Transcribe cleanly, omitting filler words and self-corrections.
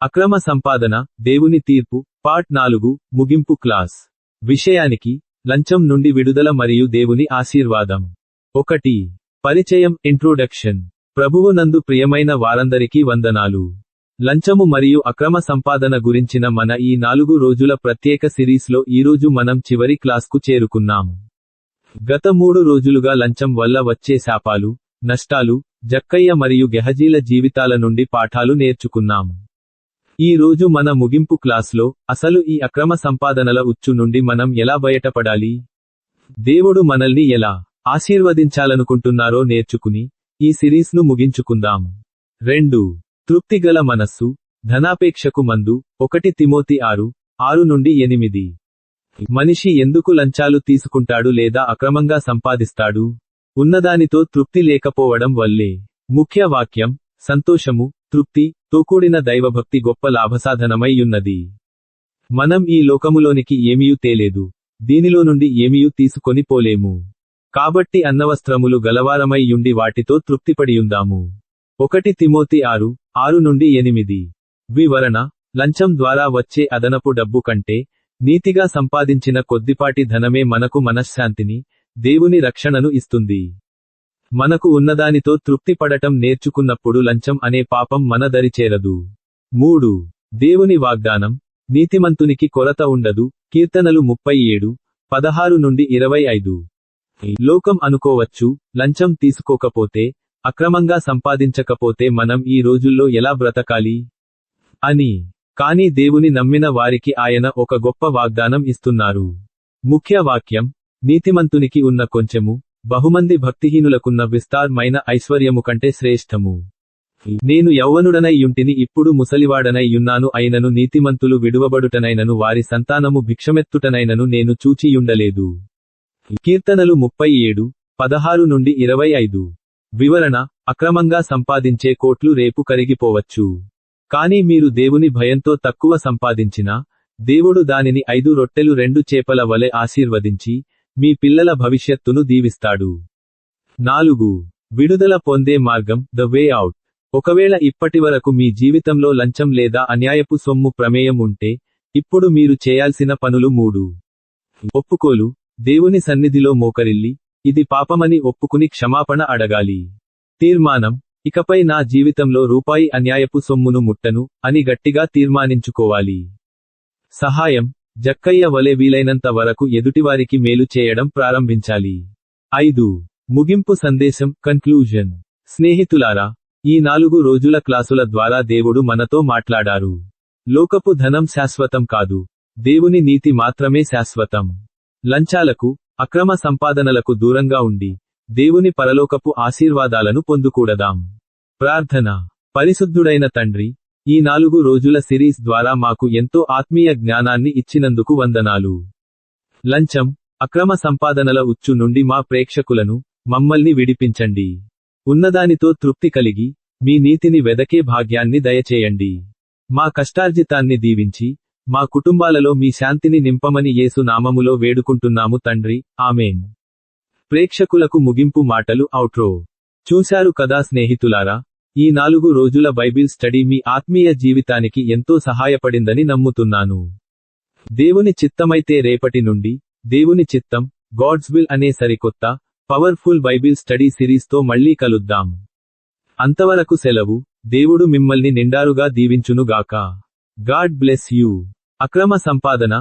అక్రమ సంపాదన, దేవుని తీర్పు, పార్ట్ 4, ముగింపు క్లాస్. విషయానికి, లంచం నుండి విడుదల మరియు దేవుని ఆశీర్వాదం. 1. పరిచయం, ఇంట్రోడక్షన్. ప్రభువునందు ప్రియమైన వారందరికీ వందనాలు. లంచము మరియు అక్రమ సంపాదన గురించిన మన ఈ 4 రోజుల ప్రత్యేక సిరీస్లో ఈరోజు మనం చివరి క్లాస్కు చేరుకున్నాం. గత 3 రోజులుగా లంచం వల్ల వచ్చే శాపాలు, నష్టాలు, జక్కయ్య మరియు గెహజీల జీవితాల నుండి పాఠాలు నేర్చుకున్నాం. ఈ రోజు మన ముగింపు క్లాస్లో, అసలు ఈ అక్రమ సంపాదనల ఉచ్చు నుండి మనం ఎలా బయటపడాలి, దేవుడు మనల్ని ఎలా ఆశీర్వదించాలనుకుంటున్నారో నేర్చుకుని, ఈ సిరీస్ను ముగించుకుందాం. 2. తృప్తిగల మనస్సు, ధనాపేక్షకు మందు. 1 తిమోతి 6:6-8. మనిషి ఎందుకు లంచాలు తీసుకుంటాడు లేదా అక్రమంగా సంపాదిస్తాడు? ఉన్నదానితో తృప్తి లేకపోవడం వల్లే. ముఖ్య వాక్యం, సంతోషము, తృప్తి తో కూడిన దైవభక్తి గొప్ప లాభసాధనమై యున్నది. మనం ఈ లోకములోనికి ఏమీయూ తేలేదు, దీనిలో నుండి ఏమీయూ తీసుకొని పోలేము. కాబట్టి అన్నవస్త్రములు గలవారమై యుండి వాటితో తృప్తిపడియుందాము. 1 తిమోతి 6:6-8. వివరణ: లంచం ద్వారా వచ్చే అదనపు డబ్బు కంటే, నీతిగా సంపాదించిన కొద్దిపాటి ధనమే మనకు మనశ్శాంతిని, దేవుని రక్షణను ఇస్తుంది. మనకు ఉన్నదానితో తృప్తి పడటం నేర్చుకున్నప్పుడు లంచం అనే పాపం మన దరిచేరదు. 3. దేవుని వాగ్దానం, నీతిమంతునికి కొరత ఉండదు. కీర్తనలు 37:16-25. లోకం అనుకోవచ్చు, లంచం తీసుకోకపోతే, అక్రమంగా సంపాదించకపోతే మనం ఈ రోజుల్లో ఎలా బ్రతకాలి అని. కానీ దేవుని నమ్మిన వారికి ఆయన ఒక గొప్ప వాగ్దానం ఇస్తున్నారు. ముఖ్య వాక్యం, నీతిమంతునికి ఉన్న కొంచెము, బహుమంది భక్తిహీనులకున్న విస్తారమైన ఐశ్వర్యము కంటే శ్రేష్టము. నేను యౌవనుడనై యుంటిని ఇప్పుడు ముసలివాడనై యున్నాను అయినను నీతిమంతులు విడువబడుటనైనను వారి సంతానము భిక్షమెత్తుటనైనను నేను చూచియుండలేదు. కీర్తనలు 37:16-25. వివరణ: అక్రమంగా సంపాదించే కోట్లు రేపు కరిగిపోవచ్చు. కానీ మీరు దేవుని భయంతో తక్కువ సంపాదించినా, దేవుడు దానిని 5 రొట్టెలు 2 చేపల వలె ఆశీర్వదించి, మీ పిల్లల భవిష్యత్తును దీవిస్తాడు. 4. విడుదల పొందే మార్గం, ద వే అవుట్. ఒకవేళ ఇప్పటివరకు మీ జీవితంలో లంచం లేదా అన్యాయపు సొమ్ము ప్రమేయం ఉంటే, ఇప్పుడు మీరు చేయాల్సిన పనులు 3. ఒప్పుకోలు, దేవుని సన్నిధిలో మోకరిల్లి, ఇది పాపమని ఒప్పుకుని క్షమాపణ అడగాలి. తీర్మానం, ఇకపై నా జీవితంలో రూపాయి అన్యాయపు సొమ్మును ముట్టను అని గట్టిగా తీర్మానించుకోవాలి. సహాయం, జక్కయ్య వలె వీలైనంత వరకు ఎదుటివారికి మేలు చేయడం ప్రారంభించాలి. 5. ముగింపు సందేశం, కన్క్లూజన్. స్నేహితులారా, ఈ 4 రోజుల క్లాసుల ద్వారా దేవుడు మనతో మాట్లాడారు. లోకపు ధనం శాశ్వతం కాదు, దేవుని నీతి మాత్రమే శాశ్వతం. లంచాలకు, అక్రమ సంపాదనలకు దూరంగా ఉండి, దేవుని పరలోకపు ఆశీర్వాదాలను పొందుకూడదాం. ప్రార్థన. పరిశుద్ధుడైన తండ్రి, ఈ 4 రోజుల సిరీస్ ద్వారా మాకు ఎంతో ఆత్మీయ జ్ఞానాన్ని ఇచ్చినందుకు వందనాలు. లంచం, అక్రమ సంపాదనల ఉచ్చు నుండి మా ప్రేక్షకులను, మమ్మల్ని విడిపించండి. ఉన్నదానితో తృప్తి కలిగి, మీ నీతిని వెదకే భాగ్యాన్ని దయచేయండి. మా కష్టార్జితాన్ని దీవించి, మా కుటుంబాలలో మీ శాంతిని నింపమని యేసు నామములో వేడుకుంటున్నాము తండ్రి, ఆమేన్. ప్రేక్షకులకు ముగింపు మాటలు, ఔట్రో. చూశారు కదా స్నేహితులారా, ఈ 4 రోజుల బైబిల్ స్టడీ మీ ఆత్మీయ జీవితానికి ఎంతో సహాయపడిందని నమ్ముతున్నాను. దేవుని చిత్తమైతే రేపటి నుండి, దేవుని చిత్తం, గాడ్స్ విల్ అనే సరికొత్త, పవర్ఫుల్ బైబిల్ స్టడీ సిరీస్తో మళ్ళీ కలుద్దాం. అంతవరకు సెలవు. దేవుడు మిమ్మల్ని నిండారుగా దీవించునుగాక. God bless you. అక్రమ సంపాదన,